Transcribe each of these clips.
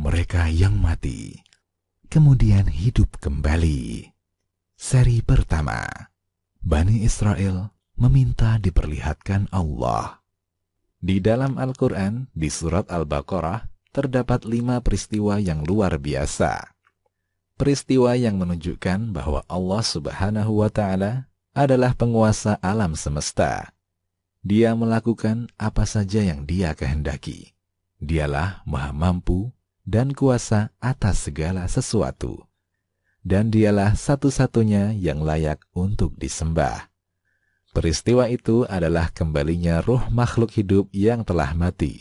mereka yang mati, kemudian hidup kembali. Seri pertama, Bani Israel meminta diperlihatkan Allah. Di dalam Al-Quran, di surat Al-Baqarah, terdapat 5 peristiwa yang luar biasa. Peristiwa yang menunjukkan bahwa Allah Subhanahu wa Ta'ala adalah penguasa alam semesta. Dia melakukan apa saja yang Dia kehendaki. Dialah Maha Mampu dan kuasa atas segala sesuatu. Dan Dialah satu-satunya yang layak untuk disembah. Peristiwa itu adalah kembalinya ruh makhluk hidup yang telah mati.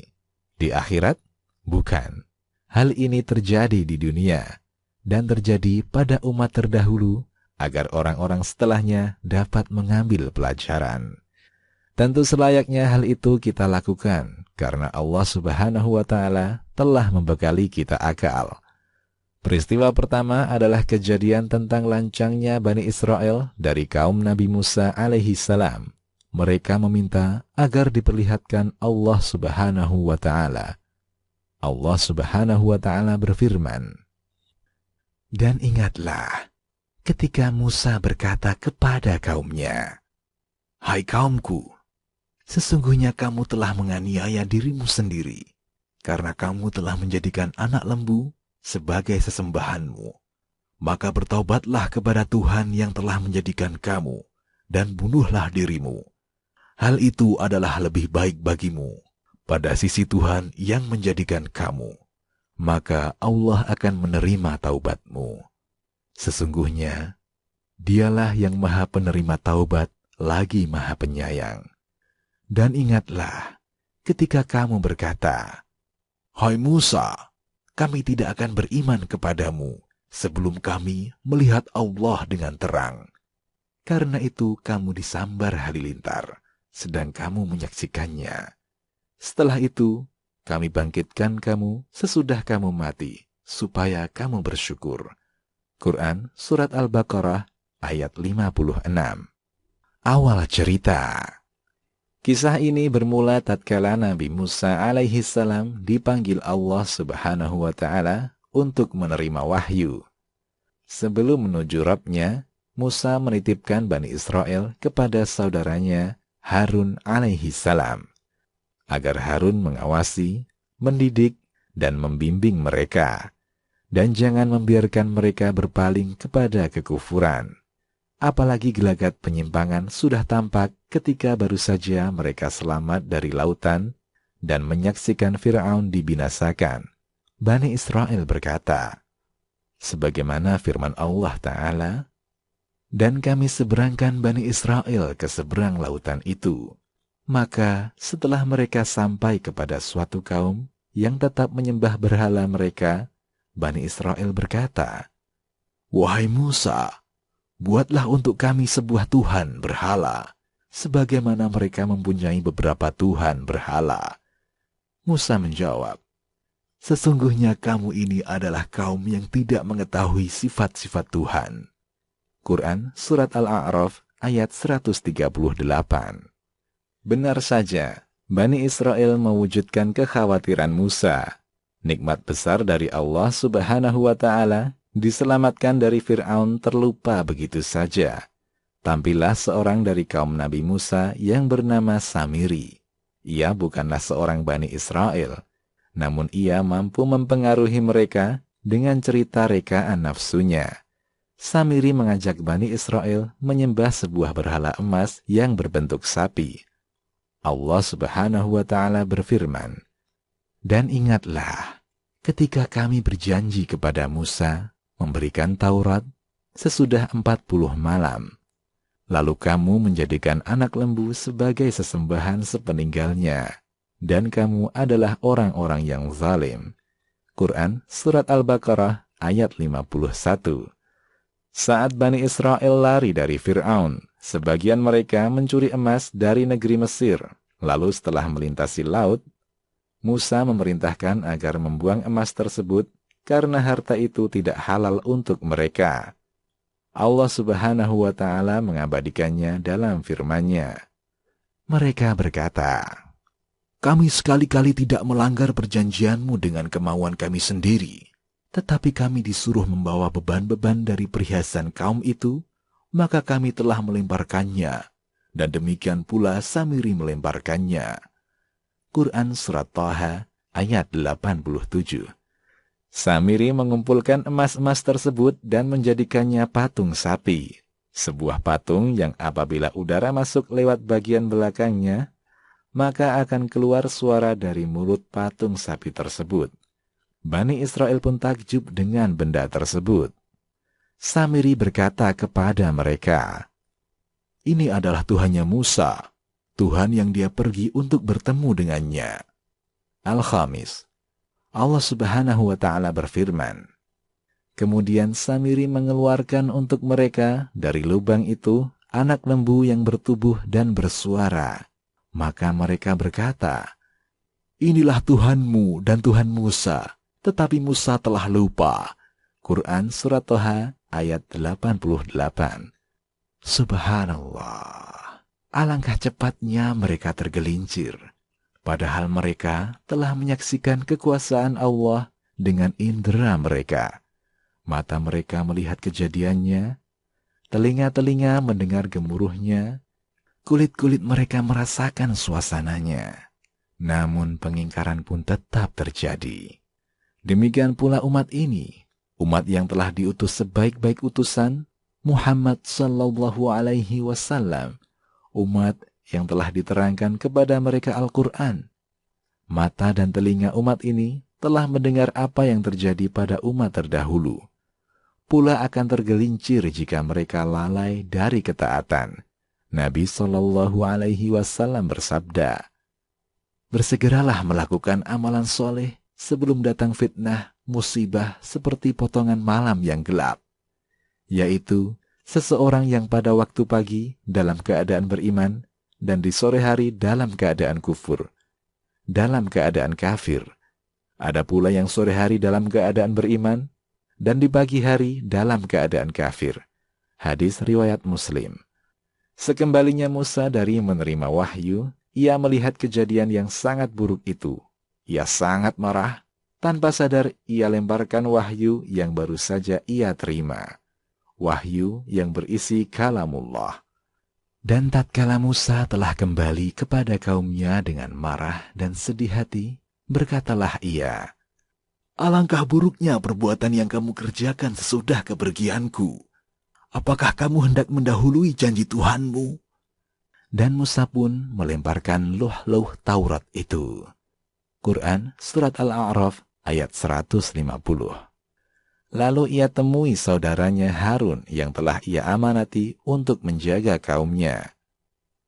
Di akhirat? Bukan. Hal ini terjadi di dunia dan terjadi pada umat terdahulu agar orang-orang setelahnya dapat mengambil pelajaran. Tentu selayaknya hal itu kita lakukan karena Allah Subhanahu wa Ta'ala telah membekali kita akal. Peristiwa pertama adalah kejadian tentang lancangnya Bani Israel dari kaum Nabi Musa alaihi salam. Mereka meminta agar diperlihatkan Allah Subhanahu wa Ta'ala. Allah Subhanahu wa Ta'ala berfirman, "Dan ingatlah ketika Musa berkata kepada kaumnya, 'Hai kaumku, sesungguhnya kamu telah menganiaya dirimu sendiri, karena kamu telah menjadikan anak lembu sebagai sesembahanmu. Maka bertaubatlah kepada Tuhan yang telah menjadikan kamu, dan bunuhlah dirimu. Hal itu adalah lebih baik bagimu pada sisi Tuhan yang menjadikan kamu. Maka Allah akan menerima taubatmu. Sesungguhnya, Dialah yang Maha Penerima Taubat, lagi Maha Penyayang. Dan ingatlah ketika kamu berkata, 'Hai Musa, kami tidak akan beriman kepadamu sebelum kami melihat Allah dengan terang.' Karena itu kamu disambar halilintar, sedang kamu menyaksikannya. Setelah itu, kami bangkitkan kamu sesudah kamu mati, supaya kamu bersyukur." Quran Surat Al-Baqarah ayat 56. Awal cerita. Kisah ini bermula tatkala Nabi Musa alaihi salam dipanggil Allah Subhanahu wa Ta'ala untuk menerima wahyu. Sebelum menuju Rabb-Nya, Musa menitipkan Bani Israel kepada saudaranya Harun alaihi salam, agar Harun mengawasi, mendidik, dan membimbing mereka, dan jangan membiarkan mereka berpaling kepada kekufuran. Apalagi gelagat penyimpangan sudah tampak ketika baru saja mereka selamat dari lautan dan menyaksikan Fir'aun dibinasakan. Bani Israel berkata, sebagaimana firman Allah Ta'ala, "Dan kami seberangkan Bani Israel ke seberang lautan itu. Maka setelah mereka sampai kepada suatu kaum yang tetap menyembah berhala mereka, Bani Israel berkata, 'Wahai Musa, buatlah untuk kami sebuah Tuhan berhala, sebagaimana mereka mempunyai beberapa Tuhan berhala.' Musa menjawab, 'Sesungguhnya kamu ini adalah kaum yang tidak mengetahui sifat-sifat Tuhan.'" Quran Surat Al-A'raf ayat 138. Benar saja, Bani Israel mewujudkan kekhawatiran Musa. Nikmat besar dari Allah Subhanahu wa Ta'ala diselamatkan dari Fir'aun terlupa begitu saja. Tampillah seorang dari kaum Nabi Musa yang bernama Samiri. Ia bukanlah seorang Bani Israel, namun ia mampu mempengaruhi mereka dengan cerita rekaan nafsunya. Samiri mengajak Bani Israel menyembah sebuah berhala emas yang berbentuk sapi. Allah Subhanahu wa Ta'ala berfirman, "Dan ingatlah ketika kami berjanji kepada Musa memberikan Taurat sesudah 40 malam. Lalu kamu menjadikan anak lembu sebagai sesembahan sepeninggalnya, dan kamu adalah orang-orang yang zalim." Quran Surat Al-Baqarah ayat 51. Saat Bani Israel lari dari Fir'aun, sebagian mereka mencuri emas dari negeri Mesir. Lalu setelah melintasi laut, Musa memerintahkan agar membuang emas tersebut karena harta itu tidak halal untuk mereka. Allah Subhanahu wa Ta'ala mengabadikannya dalam firman-Nya. Mereka berkata, Kami sekali-kali tidak melanggar perjanjianmu dengan kemauan kami sendiri, tetapi kami disuruh membawa beban-beban dari perhiasan kaum itu, maka kami telah melemparkannya, dan demikian pula Samiri melemparkannya. Quran Surat Thaha ayat 87. Samiri mengumpulkan emas-emas tersebut dan menjadikannya patung sapi, sebuah patung yang apabila udara masuk lewat bagian belakangnya, maka akan keluar suara dari mulut patung sapi tersebut. Bani Israel pun takjub dengan benda tersebut. Samiri berkata kepada mereka, "Ini adalah Tuhannya Musa, Tuhan yang dia pergi untuk bertemu dengannya." Al-Khamis. Allah Subhanahu wa Ta'ala berfirman, kemudian Samiri mengeluarkan untuk mereka dari lubang itu anak lembu yang bertubuh dan bersuara. Maka mereka berkata, "Inilah Tuhanmu dan Tuhan Musa, tetapi Musa telah lupa." Quran Surat Thaha ayat 88. Subhanallah, alangkah cepatnya mereka tergelincir. Padahal mereka telah menyaksikan kekuasaan Allah dengan indera mereka. Mata mereka melihat kejadiannya, telinga-telinga mendengar gemuruhnya, kulit-kulit mereka merasakan suasananya. Namun pengingkaran pun tetap terjadi. Demikian pula umat ini, umat yang telah diutus sebaik-baik utusan, Muhammad sallallahu alaihi wasallam, umat yang telah diterangkan kepada mereka Al-Quran. Mata dan telinga umat ini telah mendengar apa yang terjadi pada umat terdahulu. Pula akan tergelincir jika mereka lalai dari ketaatan. Nabi sallallahu alaihi wasallam bersabda, "Bersegeralah melakukan amalan soleh sebelum datang fitnah, musibah seperti potongan malam yang gelap." Yaitu, seseorang yang pada waktu pagi dalam keadaan beriman, dan di sore hari dalam keadaan kufur, dalam keadaan kafir. Ada pula yang sore hari dalam keadaan beriman, dan di pagi hari dalam keadaan kafir. Hadis riwayat Muslim. Sekembalinya Musa dari menerima wahyu, ia melihat kejadian yang sangat buruk itu. Ia sangat marah, tanpa sadar ia lemparkan wahyu yang baru saja ia terima. Wahyu yang berisi kalamullah. Dan tatkala Musa telah kembali kepada kaumnya dengan marah dan sedih hati, berkatalah ia, "Alangkah buruknya perbuatan yang kamu kerjakan sesudah kepergianku. Apakah kamu hendak mendahului janji Tuhanmu?" Dan Musa pun melemparkan luh-luh Taurat itu. Quran Surat Al-A'raf ayat 150. Lalu ia temui saudaranya Harun yang telah ia amanati untuk menjaga kaumnya.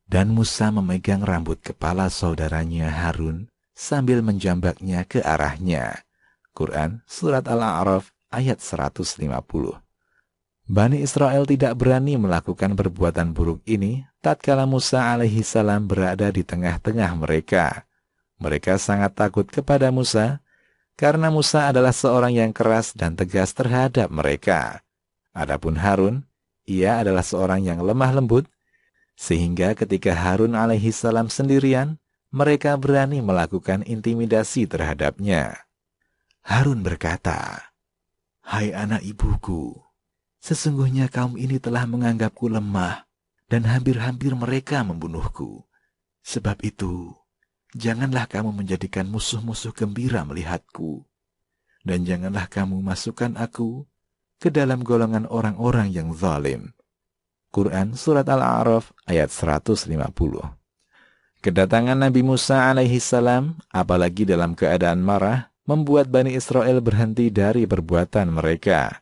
Dan Musa memegang rambut kepala saudaranya Harun sambil menjambaknya ke arahnya. Quran Surat Al-A'raf ayat 150. Bani Israel tidak berani melakukan perbuatan buruk ini tatkala Musa alaihi salam berada di tengah-tengah mereka. Mereka sangat takut kepada Musa, karena Musa adalah seorang yang keras dan tegas terhadap mereka. Adapun Harun, ia adalah seorang yang lemah lembut, sehingga ketika Harun alaihi salam sendirian, mereka berani melakukan intimidasi terhadapnya. Harun berkata, "Hai anak ibuku, sesungguhnya kaum ini telah menganggapku lemah, dan hampir-hampir mereka membunuhku. Sebab itu, janganlah kamu menjadikan musuh-musuh gembira melihatku, dan janganlah kamu masukkan aku ke dalam golongan orang-orang yang zalim." Quran Surat Al-A'raf ayat 150. Kedatangan Nabi Musa alaihi salam, apalagi dalam keadaan marah, membuat Bani Israel berhenti dari perbuatan mereka.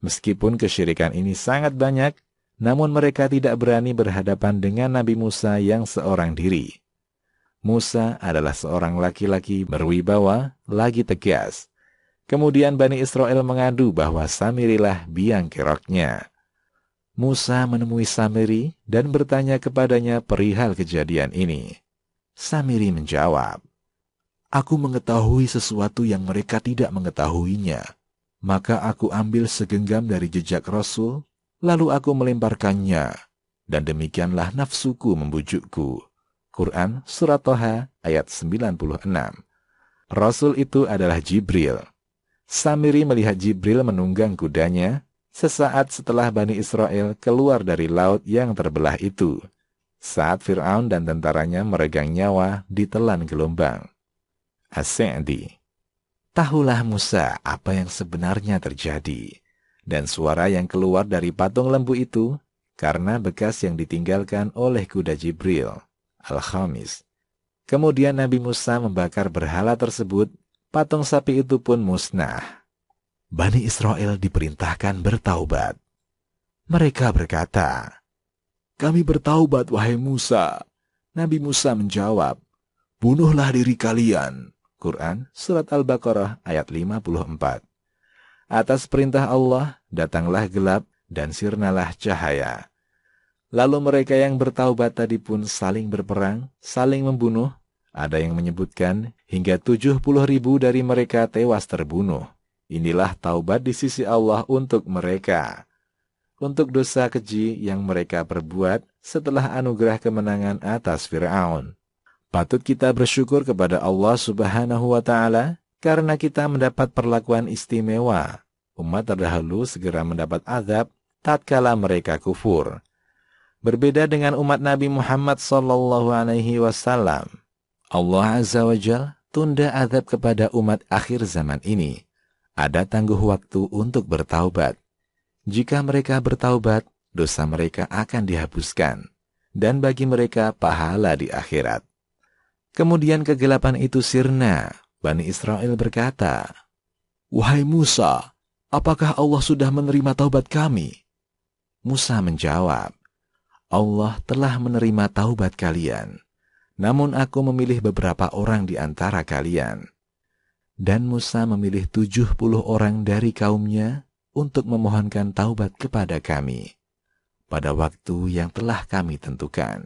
Meskipun kesyirikan ini sangat banyak, namun mereka tidak berani berhadapan dengan Nabi Musa yang seorang diri. Musa adalah seorang laki-laki berwibawa, lagi tegas. Kemudian Bani Israel mengadu bahwa Samirilah biang keroknya. Musa menemui Samiri dan bertanya kepadanya perihal kejadian ini. Samiri menjawab, "Aku mengetahui sesuatu yang mereka tidak mengetahuinya. Maka aku ambil segenggam dari jejak Rasul, lalu aku melemparkannya, dan demikianlah nafsuku membujukku." Quran Surat Toha ayat 96. Rasul itu adalah Jibril. Samiri melihat Jibril menunggang kudanya sesaat setelah Bani Israel keluar dari laut yang terbelah itu, saat Fir'aun dan tentaranya meregang nyawa ditelan gelombang. As-Sa'di. Tahulah Musa apa yang sebenarnya terjadi, dan suara yang keluar dari patung lembu itu karena bekas yang ditinggalkan oleh kuda Jibril. Al-Khamis. Kemudian Nabi Musa membakar berhala tersebut, patung sapi itu pun musnah. Bani Israel diperintahkan bertaubat. Mereka berkata, "Kami bertaubat, wahai Musa." Nabi Musa menjawab, "Bunuhlah diri kalian." Quran Surat Al-Baqarah ayat 54. Atas perintah Allah, datanglah gelap dan sirnalah cahaya. Lalu mereka yang bertaubat tadi pun saling berperang, saling membunuh. Ada yang menyebutkan hingga 70.000 dari mereka tewas terbunuh. Inilah taubat di sisi Allah untuk mereka, untuk dosa keji yang mereka perbuat setelah anugerah kemenangan atas Fir'aun. Patut kita bersyukur kepada Allah Subhanahu wa Ta'ala karena kita mendapat perlakuan istimewa. Umat terdahulu segera mendapat azab tatkala mereka kufur. Berbeda dengan umat Nabi Muhammad SAW, Allah Azza wa Jalla tunda azab kepada umat akhir zaman ini. Ada tangguh waktu untuk bertaubat. Jika mereka bertaubat, dosa mereka akan dihapuskan, dan bagi mereka pahala di akhirat. Kemudian kegelapan itu sirna. Bani Israel berkata, "Wahai Musa, apakah Allah sudah menerima taubat kami?" Musa menjawab, "Allah telah menerima taubat kalian, namun aku memilih beberapa orang di antara kalian." Dan Musa memilih 70 orang dari kaumnya untuk memohonkan taubat kepada kami pada waktu yang telah kami tentukan.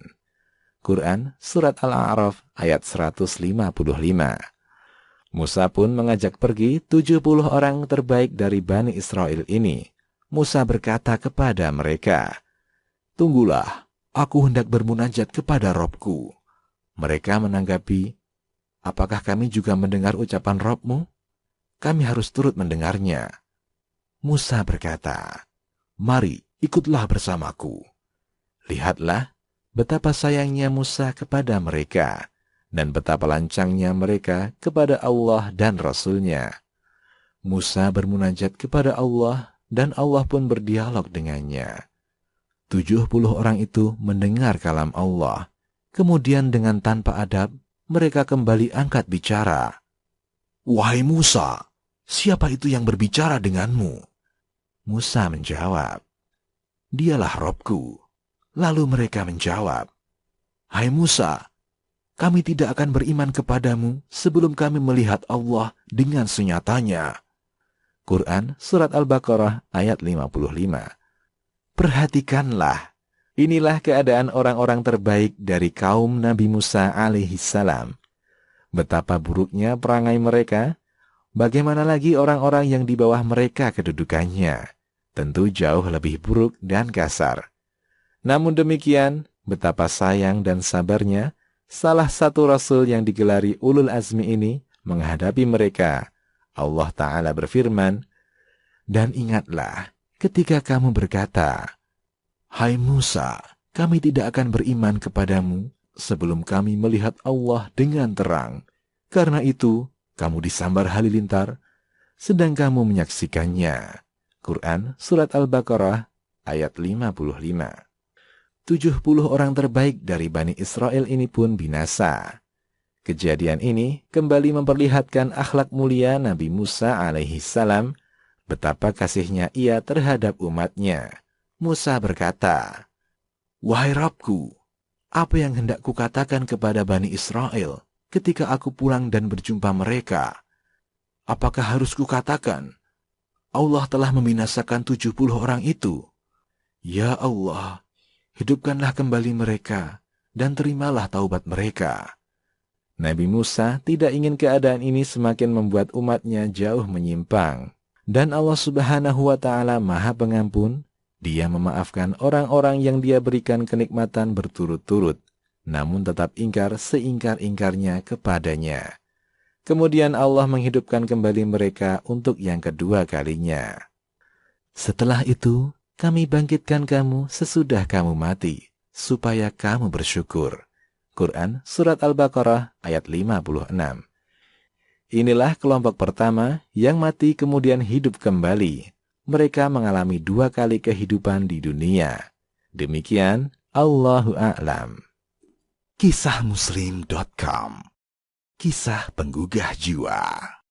Quran Surat Al-A'raf ayat 155. Musa pun mengajak pergi 70 orang terbaik dari Bani Israel ini. Musa berkata kepada mereka, "Tunggulah, aku hendak bermunajat kepada Robku." Mereka menanggapi, "Apakah kami juga mendengar ucapan Robmu? Kami harus turut mendengarnya." Musa berkata, "Mari, ikutlah bersamaku." Lihatlah betapa sayangnya Musa kepada mereka, dan betapa lancangnya mereka kepada Allah dan Rasul-Nya. Musa bermunajat kepada Allah, dan Allah pun berdialog dengannya. 70 orang itu mendengar kalam Allah. Kemudian dengan tanpa adab, mereka kembali angkat bicara. "Wahai Musa, siapa itu yang berbicara denganmu?" Musa menjawab, "Dialah Robku." Lalu mereka menjawab, "Hai Musa, kami tidak akan beriman kepadamu sebelum kami melihat Allah dengan senyatanya." Quran Surat Al-Baqarah ayat 55. Perhatikanlah, inilah keadaan orang-orang terbaik dari kaum Nabi Musa alaihissalam. Betapa buruknya perangai mereka, bagaimana lagi orang-orang yang di bawah mereka kedudukannya. Tentu jauh lebih buruk dan kasar. Namun demikian, betapa sayang dan sabarnya salah satu Rasul yang digelari Ulul Azmi ini menghadapi mereka. Allah Ta'ala berfirman, "Dan ingatlah ketika kamu berkata, 'Hai Musa, kami tidak akan beriman kepadamu sebelum kami melihat Allah dengan terang. Karena itu, kamu disambar halilintar, sedang kamu menyaksikannya.'" Quran Surat Al-Baqarah ayat 55. 70 orang terbaik dari Bani Israel ini pun binasa. Kejadian ini kembali memperlihatkan akhlak mulia Nabi Musa alaihissalam, betapa kasihnya ia terhadap umatnya. Musa berkata, "Wahai Rabbku, apa yang hendak kukatakan kepada Bani Israel ketika aku pulang dan berjumpa mereka? Apakah harus kukatakan, Allah telah membinasakan 70 orang itu? Ya Allah, hidupkanlah kembali mereka, dan terimalah taubat mereka." Nabi Musa tidak ingin keadaan ini semakin membuat umatnya jauh menyimpang. Dan Allah Subhanahu wa Ta'ala Maha Pengampun, Dia memaafkan orang-orang yang Dia berikan kenikmatan berturut-turut. namun tetap ingkar seingkar-ingkarnya kepadanya. Kemudian Allah menghidupkan kembali mereka untuk yang kedua kalinya. Setelah itu, kami bangkitkan kamu sesudah kamu mati, supaya kamu bersyukur. Quran Surat Al-Baqarah ayat 56. Inilah kelompok pertama yang mati kemudian hidup kembali. Mereka mengalami 2 kali kehidupan di dunia. Demikian, Allahu a'lam. Kisahmuslim.com. Kisah penggugah jiwa.